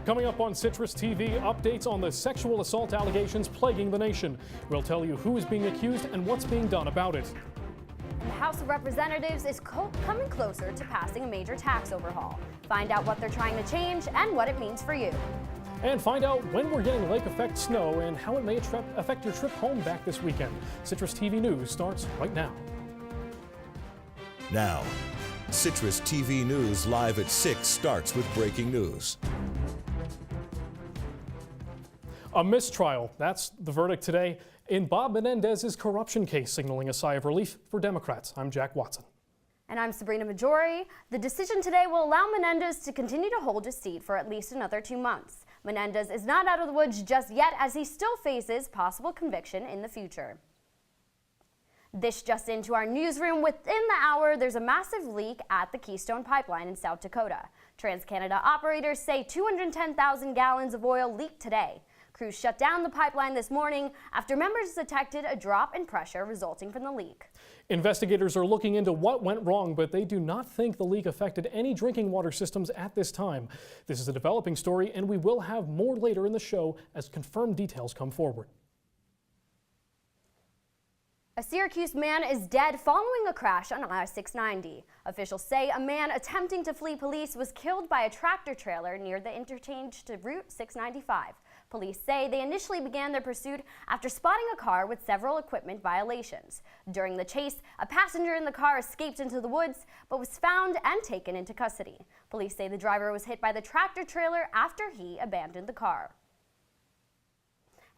Coming up on Citrus TV, updates on the sexual assault allegations plaguing the nation. We'll tell you who is being accused and what's being done about it. The House of Representatives is coming closer to passing a major tax overhaul. Find out what they're trying to change and what it means for you. And find out when we're getting lake effect snow and how it may affect your trip home back this weekend. Citrus TV News starts right now. Now, Citrus TV News live at 6 starts with breaking news. A mistrial, that's the verdict today in Bob Menendez's corruption case, signaling a sigh of relief for Democrats. I'm Jack Watson. And I'm Sabrina Maggiore. The decision today will allow Menendez to continue to hold his seat for at least another 2 months. Menendez is not out of the woods just yet, as he still faces possible conviction in the future. This just into our newsroom. Within the hour, there's a massive leak at the Keystone Pipeline in South Dakota. TransCanada operators say 210,000 gallons of oil leaked today. Crews shut down the pipeline this morning after members detected a drop in pressure resulting from the leak. Investigators are looking into what went wrong, but they do not think the leak affected any drinking water systems at this time. This is a developing story, and we will have more later in the show as confirmed details come forward. A Syracuse man is dead following a crash on I-690. Officials say a man attempting to flee police was killed by a tractor trailer near the interchange to Route 695. Police say they initially began their pursuit after spotting a car with several equipment violations. During the chase, a passenger in the car escaped into the woods but was found and taken into custody. Police say the driver was hit by the tractor trailer after he abandoned the car.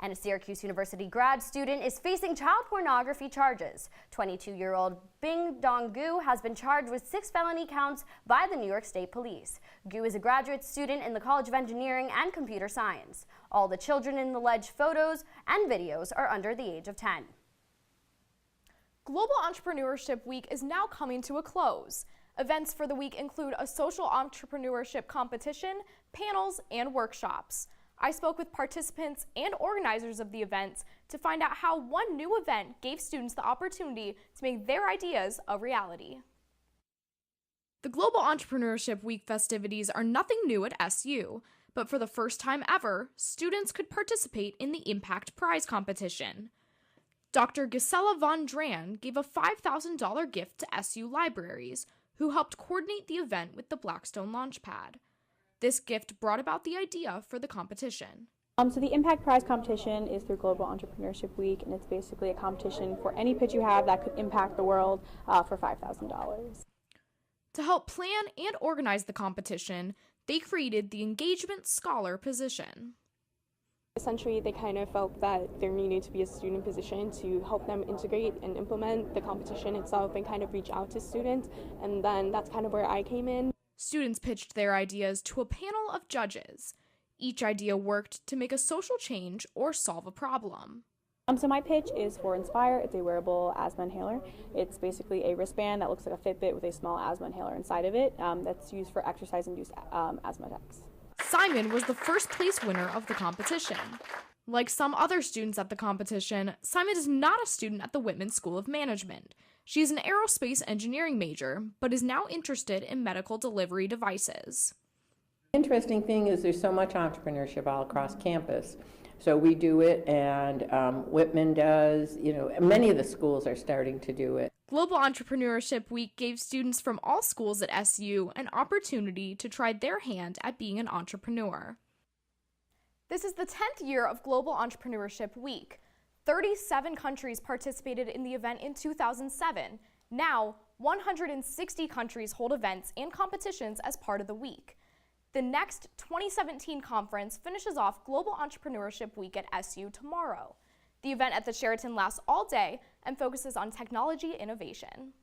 And a Syracuse University grad student is facing child pornography charges. 22-year-old Bing Dong Gu has been charged with 6 felony counts by the New York State Police. Gu is a graduate student in the College of Engineering and Computer Science. All the children in the alleged photos and videos are under the age of 10. Global Entrepreneurship Week is now coming to a close. Events for the week include a social entrepreneurship competition, panels, and workshops. I spoke with participants and organizers of the events to find out how one new event gave students the opportunity to make their ideas a reality. The Global Entrepreneurship Week festivities are nothing new at SU, but for the first time ever, students could participate in the Impact Prize competition. Dr. Gisela von Dran gave a $5,000 gift to SU libraries, who helped coordinate the event with the Blackstone Launchpad. This gift brought about the idea for the competition. So the Impact Prize competition is through Global Entrepreneurship Week, and it's basically a competition for any pitch you have that could impact the world for $5,000. To help plan and organize the competition, they created the Engagement Scholar position. Essentially, they kind of felt that there needed to be a student position to help them integrate and implement the competition itself and kind of reach out to students, and then that's kind of where I came in. Students pitched their ideas to a panel of judges. Each idea worked to make a social change or solve a problem. So my pitch is for Inspire. It's a wearable asthma inhaler. It's basically a wristband that looks like a Fitbit with a small asthma inhaler inside of it that's used for exercise-induced asthma attacks. Simon was the first place winner of the competition. Like some other students at the competition, Simon is not a student at the Whitman School of Management. She is an aerospace engineering major, but is now interested in medical delivery devices. The interesting thing is there's so much entrepreneurship all across campus. So we do it, and Whitman does, many of the schools are starting to do it. Global Entrepreneurship Week gave students from all schools at SU an opportunity to try their hand at being an entrepreneur. This is the 10th year of Global Entrepreneurship Week. 37 countries participated in the event in 2007. Now, 160 countries hold events and competitions as part of the week. The next 2017 conference finishes off Global Entrepreneurship Week at SU tomorrow. The event at the Sheraton lasts all day and focuses on technology innovation.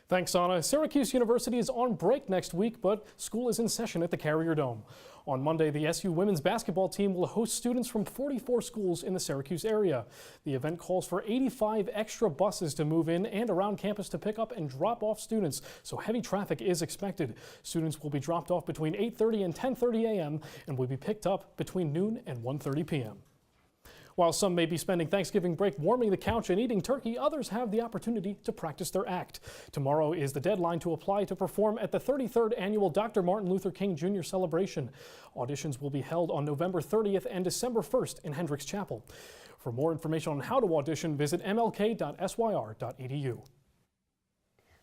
Thanks, Anna. Syracuse University is on break next week, but school is in session at the Carrier Dome. On Monday, the SU women's basketball team will host students from 44 schools in the Syracuse area. The event calls for 85 extra buses to move in and around campus to pick up and drop off students, so heavy traffic is expected. Students will be dropped off between 8:30 and 10:30 a.m. and will be picked up between noon and 1:30 p.m. While some may be spending Thanksgiving break warming the couch and eating turkey, others have the opportunity to practice their act. Tomorrow is the deadline to apply to perform at the 33rd annual Dr. Martin Luther King Jr. celebration. Auditions will be held on November 30th and December 1st in Hendricks Chapel. For more information on how to audition, visit mlk.syr.edu.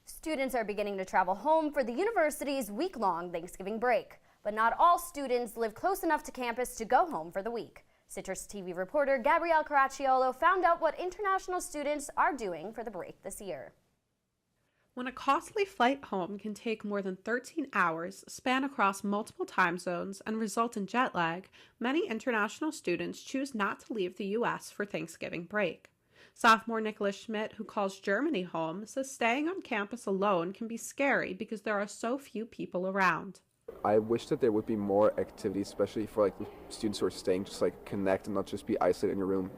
Students are beginning to travel home for the university's week-long Thanksgiving break, but not all students live close enough to campus to go home for the week. CitrusTV reporter Gabrielle Caracciolo found out what international students are doing for the break this year. When a costly flight home can take more than 13 hours, span across multiple time zones, and result in jet lag, many international students choose not to leave the U.S. for Thanksgiving break. Sophomore Nicholas Schmidt, who calls Germany home, says staying on campus alone can be scary because there are so few people around. I wish that there would be more activities, especially for like students who are staying, just like connect and not just be isolated in your room.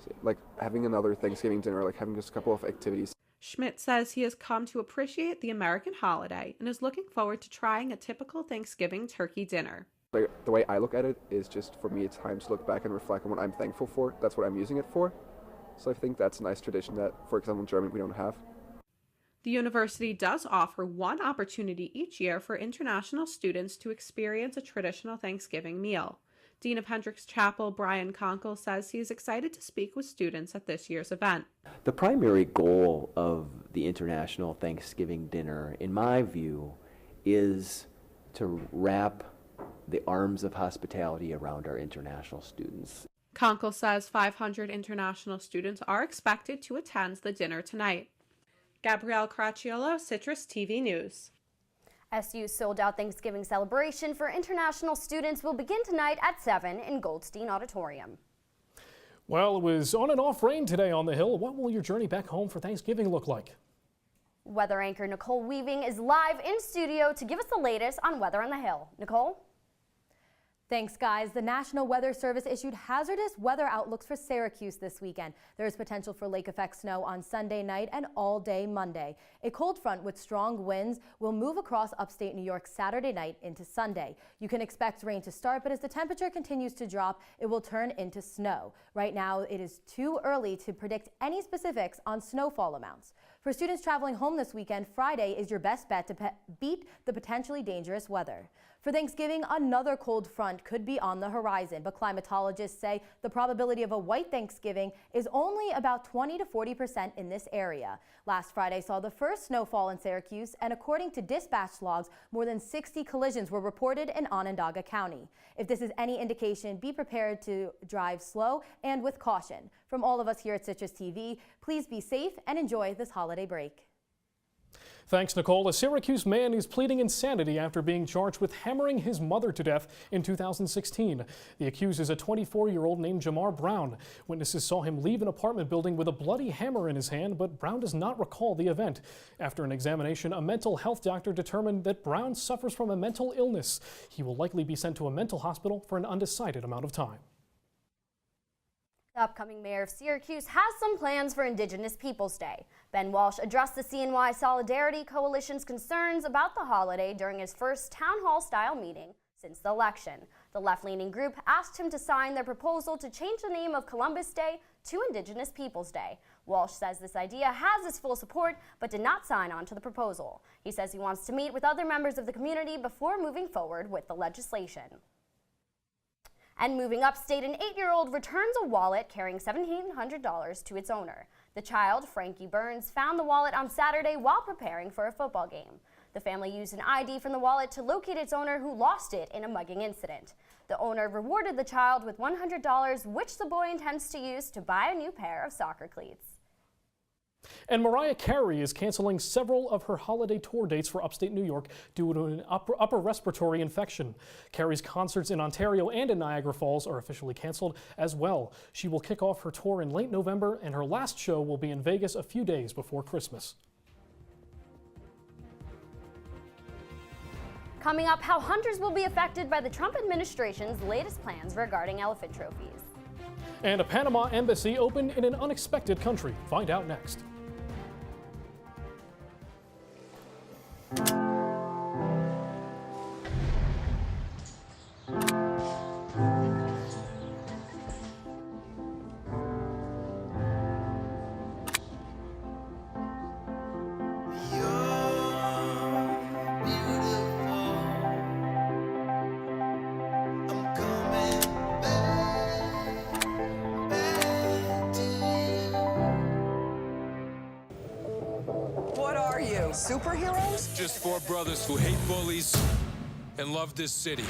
So, like having another Thanksgiving dinner, like having just a couple of activities. Schmidt says he has come to appreciate the American holiday and is looking forward to trying a typical Thanksgiving turkey dinner. Like, the way I look at it is just, for me, it's time to look back and reflect on what I'm thankful for. That's what I'm using it for. So I think that's a nice tradition that, for example, in Germany we don't have. The university does offer one opportunity each year for international students to experience a traditional Thanksgiving meal. Dean of Hendricks Chapel, Brian Conkle, says he is excited to speak with students at this year's event. The primary goal of the International Thanksgiving Dinner, in my view, is to wrap the arms of hospitality around our international students. Conkle says 500 international students are expected to attend the dinner tonight. Gabrielle Caracciolo, CitrusTV News. SU's sold-out Thanksgiving celebration for international students will begin tonight at 7 in Goldstein Auditorium. Well, it was on and off rain today on the Hill. What will your journey back home for Thanksgiving look like? Weather anchor Nicole Weaving is live in studio to give us the latest on weather on the Hill. Nicole? Thanks, guys. The National Weather Service issued hazardous weather outlooks for Syracuse this weekend. There is potential for lake effect snow on Sunday night and all day Monday. A cold front with strong winds will move across upstate New York Saturday night into Sunday. You can expect rain to start, but as the temperature continues to drop, it will turn into snow. Right now, it is too early to predict any specifics on snowfall amounts. For students traveling home this weekend, Friday is your best bet to beat the potentially dangerous weather. For Thanksgiving, another cold front could be on the horizon, but climatologists say the probability of a white Thanksgiving is only about 20 to 40% in this area. Last Friday saw the first snowfall in Syracuse, and according to dispatch logs, more than 60 collisions were reported in Onondaga County. If this is any indication, be prepared to drive slow and with caution. From all of us here at Citrus TV, please be safe and enjoy this holiday break. Thanks, Nicole. A Syracuse man is pleading insanity after being charged with hammering his mother to death in 2016. The accused is a 24-year-old named Jamar Brown. Witnesses saw him leave an apartment building with a bloody hammer in his hand, but Brown does not recall the event. After an examination, a mental health doctor determined that Brown suffers from a mental illness. He will likely be sent to a mental hospital for an undecided amount of time. The upcoming mayor of Syracuse has some plans for Indigenous Peoples Day. Ben Walsh addressed the CNY Solidarity Coalition's concerns about the holiday during his first town hall-style meeting since the election. The left-leaning group asked him to sign their proposal to change the name of Columbus Day to Indigenous Peoples Day. Walsh says this idea has his full support, but did not sign on to the proposal. He says he wants to meet with other members of the community before moving forward with the legislation. And moving upstate, an 8-year-old returns a wallet carrying $1,700 to its owner. The child, Frankie Burns, found the wallet on Saturday while preparing for a football game. The family used an ID from the wallet to locate its owner, who lost it in a mugging incident. The owner rewarded the child with $100, which the boy intends to use to buy a new pair of soccer cleats. And Mariah Carey is canceling several of her holiday tour dates for upstate New York due to an upper respiratory infection. Carey's concerts in Ontario and in Niagara Falls are officially canceled as well. She will kick off her tour in late November, and her last show will be in Vegas a few days before Christmas. Coming up, how hunters will be affected by the Trump administration's latest plans regarding elephant trophies. And a Panama embassy opened in an unexpected country. Find out next. superheroes? Just four brothers who hate bullies and love this city.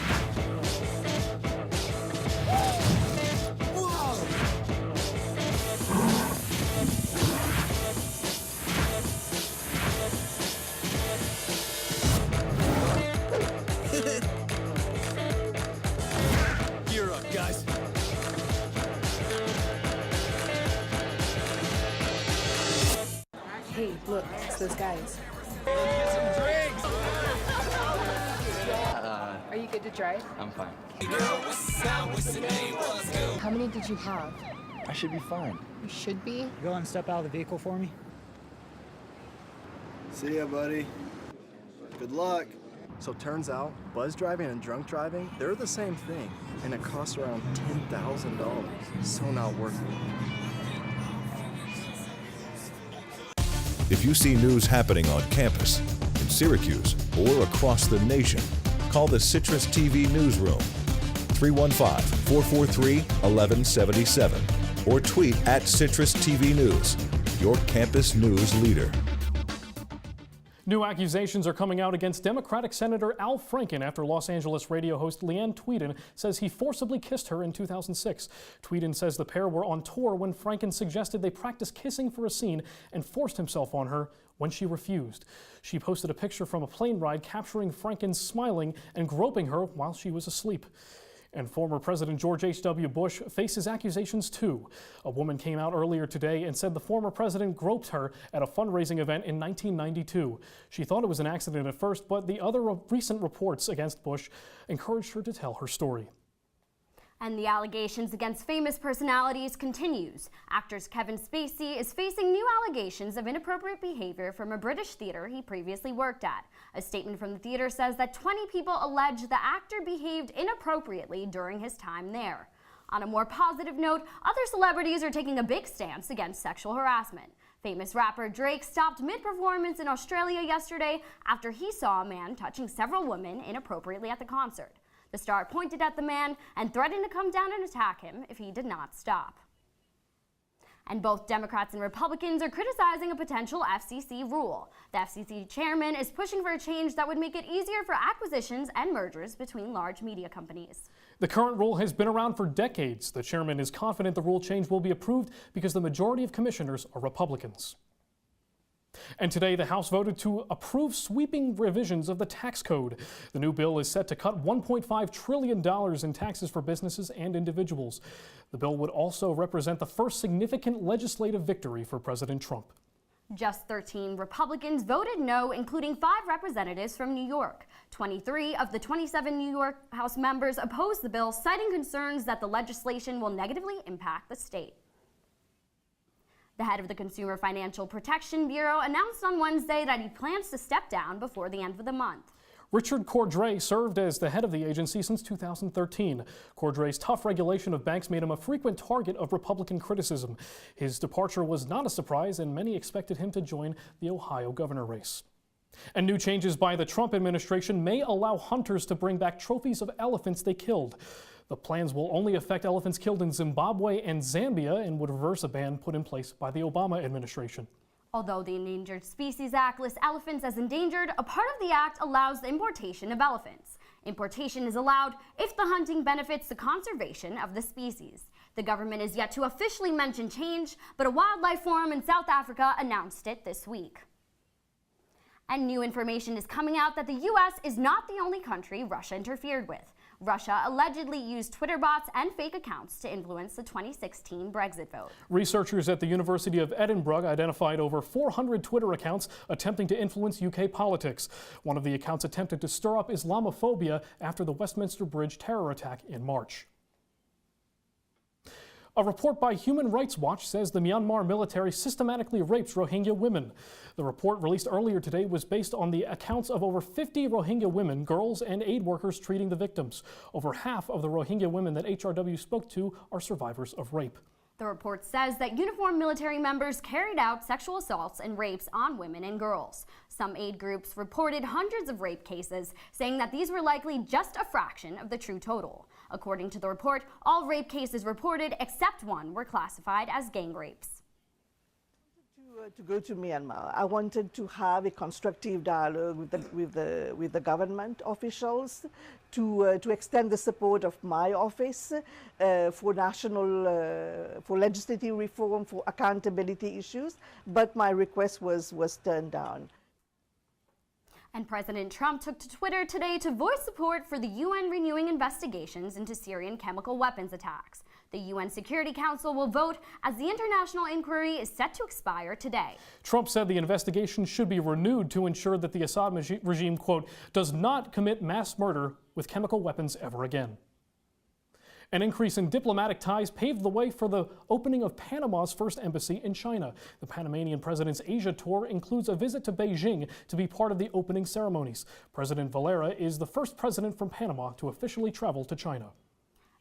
Gear up, guys. Hey, look, it's those guys. Are you good to drive? I'm fine. How many did you have? I should be fine. You should be. Go and step out of the vehicle for me. See ya, buddy. Good luck. So turns out, buzz driving and drunk driving, they're the same thing, and it costs around $10,000. So not worth it. If you see news happening on campus, in Syracuse, or across the nation, call the CitrusTV newsroom, 315-443-1177, or tweet at CitrusTV News, your campus news leader. New accusations are coming out against Democratic Senator Al Franken after Los Angeles radio host Leanne Tweeden says he forcibly kissed her in 2006. Tweeden says the pair were on tour when Franken suggested they practice kissing for a scene and forced himself on her when she refused. She posted a picture from a plane ride capturing Franken smiling and groping her while she was asleep. And former President George H.W. Bush faces accusations too. A woman came out earlier today and said the former president groped her at a fundraising event in 1992. She thought it was an accident at first, but the other recent reports against Bush encouraged her to tell her story. And the allegations against famous personalities continues. Actor Kevin Spacey is facing new allegations of inappropriate behavior from a British theater he previously worked at. A statement from the theater says that 20 people allege the actor behaved inappropriately during his time there. On a more positive note, other celebrities are taking a big stance against sexual harassment. Famous rapper Drake stopped mid-performance in Australia yesterday after he saw a man touching several women inappropriately at the concert. The star pointed at the man and threatened to come down and attack him if he did not stop. And both Democrats and Republicans are criticizing a potential FCC rule. The FCC chairman is pushing for a change that would make it easier for acquisitions and mergers between large media companies. The current rule has been around for decades. The chairman is confident the rule change will be approved because the majority of commissioners are Republicans. And today, the House voted to approve sweeping revisions of the tax code. The new bill is set to cut $1.5 trillion in taxes for businesses and individuals. The bill would also represent the first significant legislative victory for President Trump. Just 13 Republicans voted no, including 5 representatives from New York. 23 of the 27 New York House members opposed the bill, citing concerns that the legislation will negatively impact the state. The head of the Consumer Financial Protection Bureau announced on Wednesday that he plans to step down before the end of the month. Richard Cordray served as the head of the agency since 2013. Cordray's tough regulation of banks made him a frequent target of Republican criticism. His departure was not a surprise, and many expected him to join the Ohio governor race. And new changes by the Trump administration may allow hunters to bring back trophies of elephants they killed. The plans will only affect elephants killed in Zimbabwe and Zambia and would reverse a ban put in place by the Obama administration. Although the Endangered Species Act lists elephants as endangered, a part of the act allows the importation of elephants. Importation is allowed if the hunting benefits the conservation of the species. The government is yet to officially mention change, but a wildlife forum in South Africa announced it this week. And new information is coming out that the U.S. is not the only country Russia interfered with. Russia allegedly used Twitter bots and fake accounts to influence the 2016 Brexit vote. Researchers at the University of Edinburgh identified over 400 Twitter accounts attempting to influence UK politics. One of the accounts attempted to stir up Islamophobia after the Westminster Bridge terror attack in March. A report by Human Rights Watch says the Myanmar military systematically rapes Rohingya women. The report released earlier today was based on the accounts of over 50 Rohingya women, girls, and aid workers treating the victims. Over half of the Rohingya women that HRW spoke to are survivors of rape. The report says that uniformed military members carried out sexual assaults and rapes on women and girls. Some aid groups reported hundreds of rape cases, saying that these were likely just a fraction of the true total. According to the report, all rape cases reported except one were classified as gang rapes. To go to Myanmar, I wanted to have a constructive dialogue with the government officials to extend the support of my office for legislative reform, for accountability issues, but my request was turned down. And President Trump took to Twitter today to voice support for the UN renewing investigations into Syrian chemical weapons attacks. The UN Security Council will vote as the international inquiry is set to expire today. Trump said the investigation should be renewed to ensure that the Assad regime, quote, does not commit mass murder with chemical weapons ever again. An increase in diplomatic ties paved the way for the opening of Panama's first embassy in China. The Panamanian president's Asia tour includes a visit to Beijing to be part of the opening ceremonies. President Valera is the first president from Panama to officially travel to China.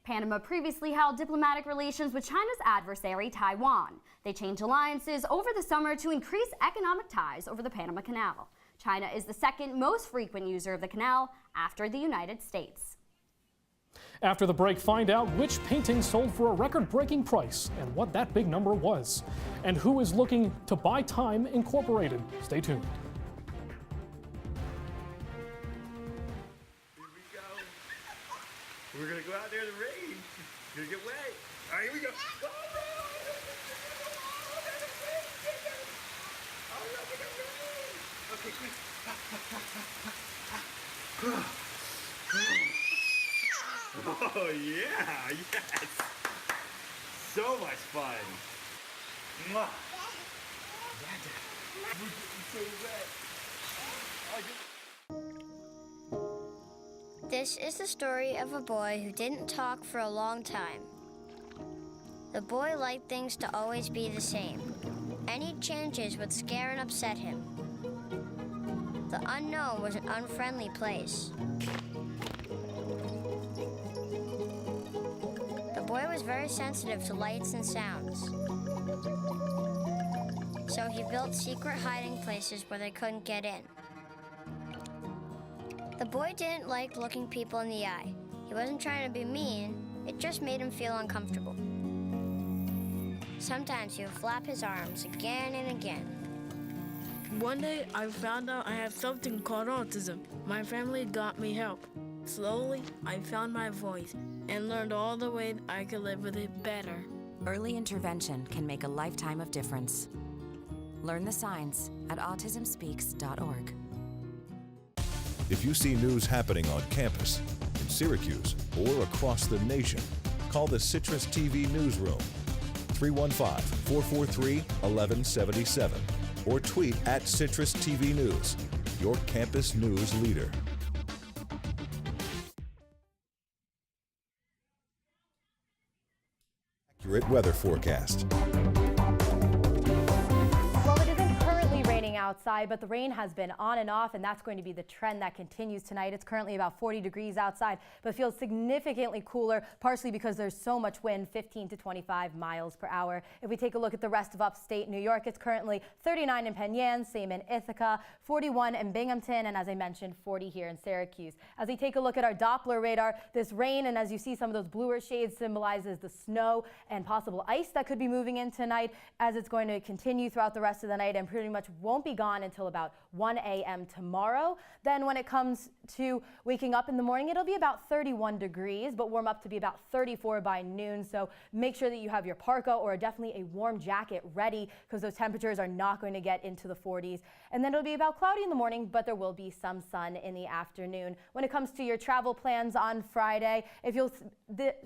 Panama previously held diplomatic relations with China's adversary, Taiwan. They changed alliances over the summer to increase economic ties over the Panama Canal. China is the second most frequent user of the canal after the United States. After the break, find out which painting sold for a record-breaking price and what that big number was, and who is looking to buy Time Incorporated. Stay tuned. We're gonna go out there in the rain. We're gonna get wet. All right, here we go. Okay, quick. Oh yeah, yes. So much fun. Mwah. So wet. This is the story of a boy who didn't talk for a long time. The boy liked things to always be the same. Any changes would scare and upset him. The unknown was an unfriendly place. The boy was very sensitive to lights and sounds. So he built secret hiding places where they couldn't get in. The boy didn't like looking people in the eye. He wasn't trying to be mean, it just made him feel uncomfortable. Sometimes he would flap his arms again and again. One day, I found out I have something called autism. My family got me help. Slowly, I found my voice and learned all the ways I could live with it better. Early intervention can make a lifetime of difference. Learn the signs at autismspeaks.org. If you see news happening on campus, in Syracuse, or across the nation, call the CitrusTV newsroom, 315-443-1177, or tweet at CitrusTV News, your campus news leader. Accurate weather forecast. Outside, but the rain has been on and off, and that's going to be the trend that continues tonight. It's currently about 40 degrees outside, but feels significantly cooler, partially because there's so much wind, 15 to 25 miles per hour. If we take a look at the rest of upstate New York, it's currently 39 in Penn, same in Ithaca, 41 in Binghamton, and as I mentioned, 40 here in Syracuse. As we take a look at our Doppler radar, this rain, and as you see some of those bluer shades, symbolizes the snow and possible ice that could be moving in tonight, as it's going to continue throughout the rest of the night and pretty much won't be gone until about 1 a.m. tomorrow. Then when it comes to waking up in the morning, it'll be about 31 degrees, but warm up to be about 34 by noon. So make sure that you have your parka or definitely a warm jacket ready, because those temperatures are not going to get into the 40s. And then it'll be about cloudy in the morning, but there will be some sun in the afternoon. When it comes to your travel plans on Friday,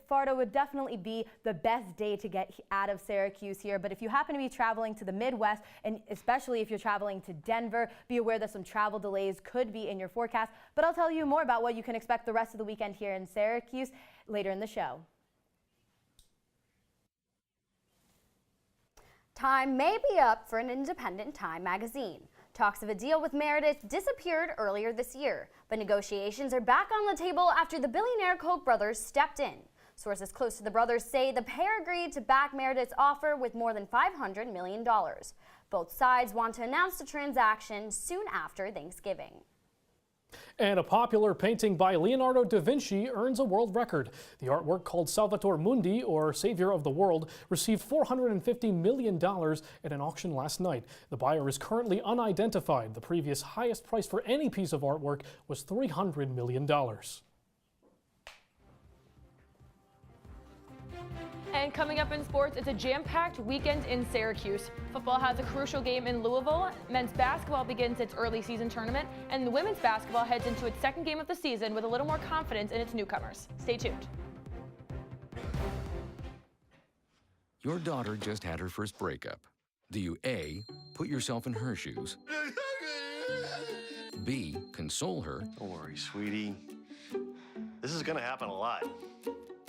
Florida would definitely be the best day to get out of Syracuse here. But if you happen to be traveling to the Midwest, and especially if you're traveling to Denver, be aware that some travel delays could be in your forecast. But I'll tell you more about what you can expect the rest of the weekend here in Syracuse later in the show. Time may be up for an independent Time magazine. Talks of a deal with Meredith disappeared earlier this year, but negotiations are back on the table after the billionaire Koch brothers stepped in. Sources close to the brothers say the pair agreed to back Meredith's offer with more than $500 million. Both sides want to announce the transaction soon after Thanksgiving. And a popular painting by Leonardo da Vinci earns a world record. The artwork, called Salvator Mundi, or Savior of the World, received $450 million at an auction last night. The buyer is currently unidentified. The previous highest price for any piece of artwork was $300 million. And coming up in sports, it's a jam-packed weekend in Syracuse. Football has a crucial game in Louisville. Men's basketball begins its early season tournament, and the women's basketball heads into its second game of the season with a little more confidence in its newcomers. Stay tuned. Your daughter just had her first breakup. Do you A, put yourself in her shoes? B, console her? Don't worry, sweetie. This is gonna happen a lot.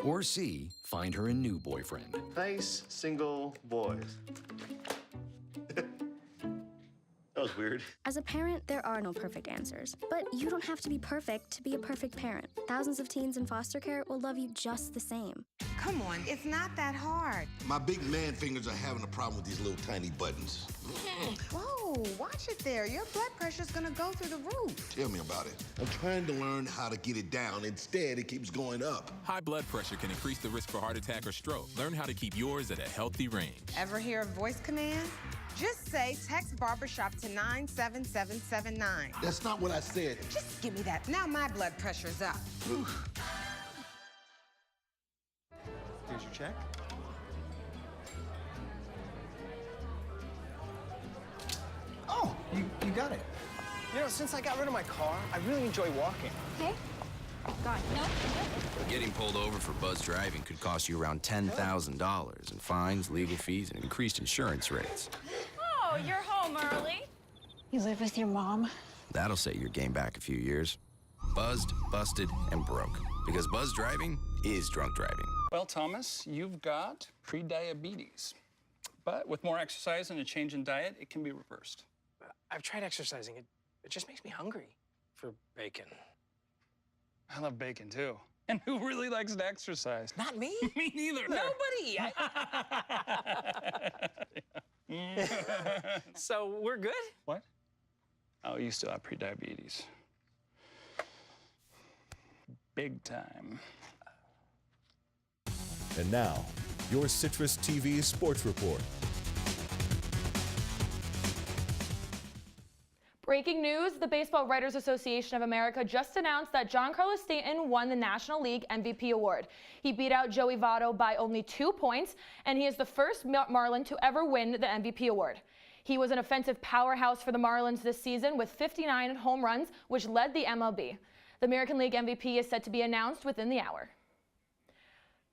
Or C, find her a new boyfriend? Nice, single boys. That was weird. As a parent, there are no perfect answers. But you don't have to be perfect to be a perfect parent. Thousands of teens in foster care will love you just the same. Come on, it's not that hard. My big man fingers are having a problem with these little tiny buttons. Whoa, watch it there. Your blood pressure's gonna go through the roof. Tell me about it. I'm trying to learn how to get it down. Instead, it keeps going up. High blood pressure can increase the risk for heart attack or stroke. Learn how to keep yours at a healthy range. Ever hear a voice command? Just say text barbershop to 97779. That's not what I said. Just give me that. Now my blood pressure's up. Here's your check. Oh, you got it. You know, since I got rid of my car, I really enjoy walking. Okay. Got it. No. Getting pulled over for buzz driving could cost you around $10,000 in fines, legal fees, and increased insurance rates. Oh, you're home early. You live with your mom? That'll set your game back a few years. Buzzed, busted, and broke. Because buzz driving is drunk driving. Well, Thomas, you've got pre-diabetes. But with more exercise and a change in diet, it can be reversed. I've tried exercising. It just makes me hungry for bacon. I love bacon, too. And who really likes to exercise? Not me. Me neither. Nobody. So we're good? What? Oh, you still have pre-diabetes. Big time. And now, your Citrus TV Sports Report. Breaking news, the Baseball Writers Association of America just announced that Giancarlo Stanton won the National League MVP award. He beat out Joey Votto by only 2 points, and he is the first Marlin to ever win the MVP award. He was an offensive powerhouse for the Marlins this season with 59 home runs, which led the MLB. The American League MVP is set to be announced within the hour.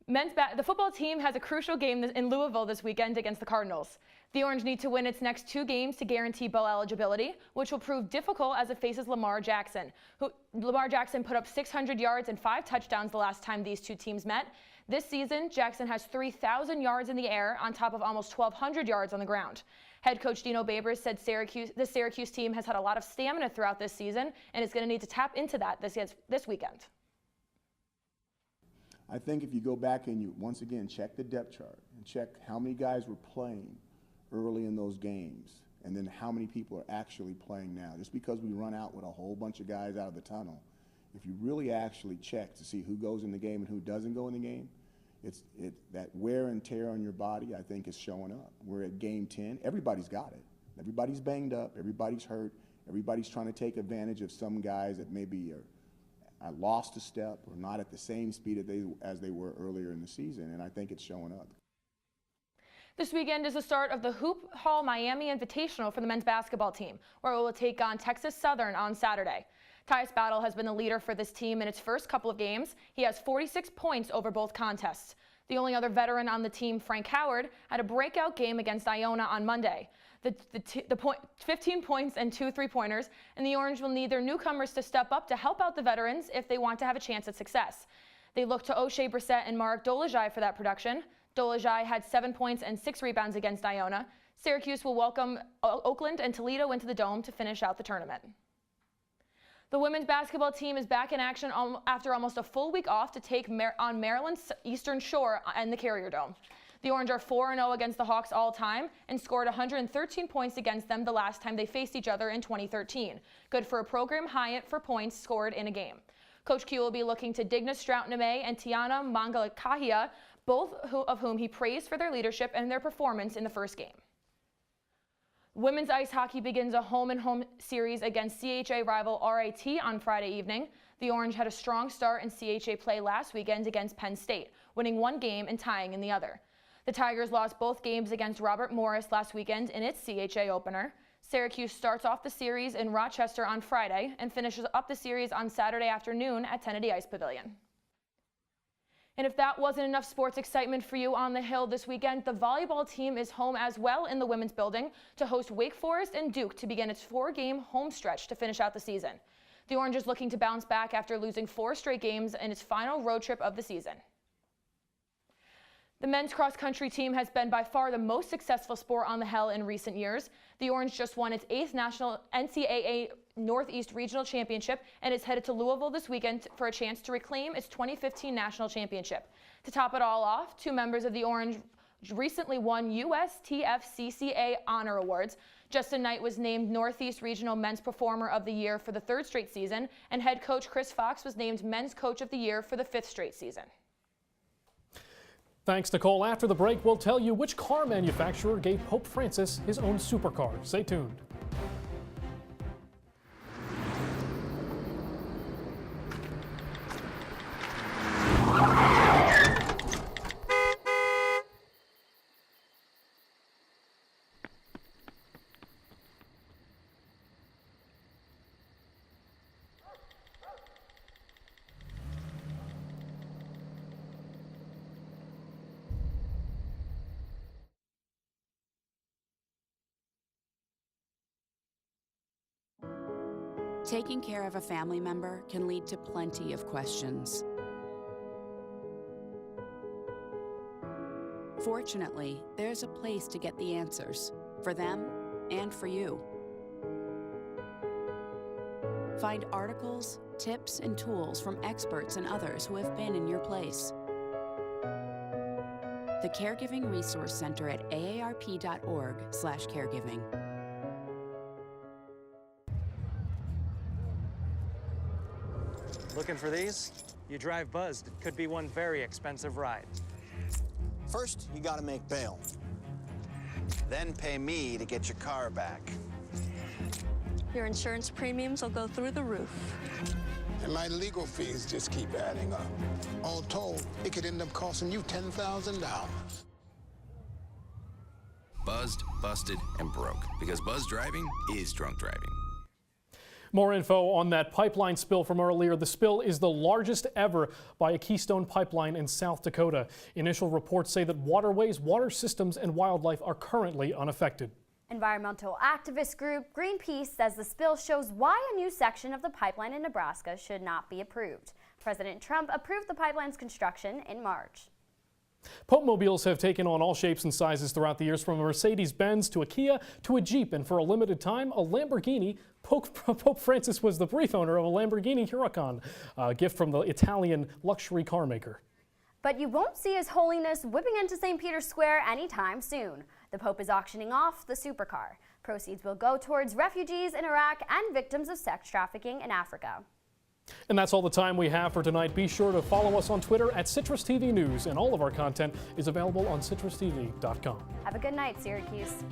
The football team has a crucial game in Louisville this weekend against the Cardinals. The Orange need to win its next 2 games to guarantee bowl eligibility, which will prove difficult as it faces Lamar Jackson. Lamar Jackson put up 600 yards and 5 touchdowns the last time these two teams met. This season, Jackson has 3,000 yards in the air on top of almost 1,200 yards on the ground. Head coach Dino Babers said the Syracuse team has had a lot of stamina throughout this season and is going to need to tap into that this weekend. I think if you go back and you once again check the depth chart and check how many guys were playing early in those games and then how many people are actually playing now. Just because we run out with a whole bunch of guys out of the tunnel, if you really actually check to see who goes in the game and who doesn't go in the game, that wear and tear on your body, I think, is showing up. We're at game 10. Everybody's got it. Everybody's banged up. Everybody's hurt. Everybody's trying to take advantage of some guys that maybe are lost a step or not at the same speed as they were earlier in the season, and I think it's showing up. This weekend is the start of the Hoop Hall Miami Invitational for the men's basketball team, where it will take on Texas Southern on Saturday. Tyus Battle has been the leader for this team in its first couple of games. He has 46 points over both contests. The only other veteran on the team, Frank Howard, had a breakout game against Iona on Monday. 15 points and 2 3-pointers, and the Orange will need their newcomers to step up to help out the veterans if they want to have a chance at success. They look to O'Shea Brissett and Mark Dolezaj for that production. Dolezaj had 7 points and 6 rebounds against Iona. Syracuse will welcome Oakland and Toledo into the Dome to finish out the tournament. The women's basketball team is back in action after almost a full week off to take on Maryland's Eastern Shore and the Carrier Dome. The Orange are 4-0 against the Hawks all time and scored 113 points against them the last time they faced each other in 2013. Good for a program high for points scored in a game. Coach Q will be looking to Digna Stroutname and Tiana Mangalakahia, both of whom he praised for their leadership and their performance in the first game. Women's ice hockey begins a home-and-home series against CHA rival RIT on Friday evening. The Orange had a strong start in CHA play last weekend against Penn State, winning one game and tying in the other. The Tigers lost both games against Robert Morris last weekend in its CHA opener. Syracuse starts off the series in Rochester on Friday and finishes up the series on Saturday afternoon at Tennessee Ice Pavilion. And if that wasn't enough sports excitement for you on the Hill this weekend, the volleyball team is home as well in the women's building to host Wake Forest and Duke to begin its 4-game home stretch to finish out the season. The Orange is looking to bounce back after losing 4 straight games in its final road trip of the season. The men's cross-country team has been by far the most successful sport on the Hill in recent years. The Orange just won its 8th national NCAA Northeast Regional Championship and is headed to Louisville this weekend for a chance to reclaim its 2015 national championship. To top it all off, 2 members of the Orange recently won USTFCCA Honor Awards. Justin Knight was named Northeast Regional Men's Performer of the Year for the 3rd straight season, and head coach Chris Fox was named Men's Coach of the Year for the 5th straight season. Thanks, Nicole. After the break, we'll tell you which car manufacturer gave Pope Francis his own supercar. Stay tuned. Taking care of a family member can lead to plenty of questions. Fortunately, there's a place to get the answers, for them and for you. Find articles, tips, and tools from experts and others who have been in your place. The Caregiving Resource Center at aarp.org/caregiving. Looking for these? You drive buzzed. It could be one very expensive ride. First, you gotta make bail. Then pay me to get your car back. Your insurance premiums will go through the roof. And my legal fees just keep adding up. All told, it could end up costing you $10,000. Buzzed, busted, and broke. Because buzz driving is drunk driving. More info on that pipeline spill from earlier. The spill is the largest ever by a Keystone Pipeline in South Dakota. Initial reports say that waterways, water systems, and wildlife are currently unaffected. Environmental activist group Greenpeace says the spill shows why a new section of the pipeline in Nebraska should not be approved. President Trump approved the pipeline's construction in March. Pope-mobiles have taken on all shapes and sizes throughout the years, from a Mercedes-Benz to a Kia to a Jeep, and for a limited time, a Lamborghini. Pope Francis was the brief owner of a Lamborghini Huracan, a gift from the Italian luxury car maker. But you won't see His Holiness whipping into St. Peter's Square anytime soon. The Pope is auctioning off the supercar. Proceeds will go towards refugees in Iraq and victims of sex trafficking in Africa. And that's all the time we have for tonight. Be sure to follow us on Twitter at CitrusTV News, and all of our content is available on CitrusTV.com. Have a good night, Syracuse.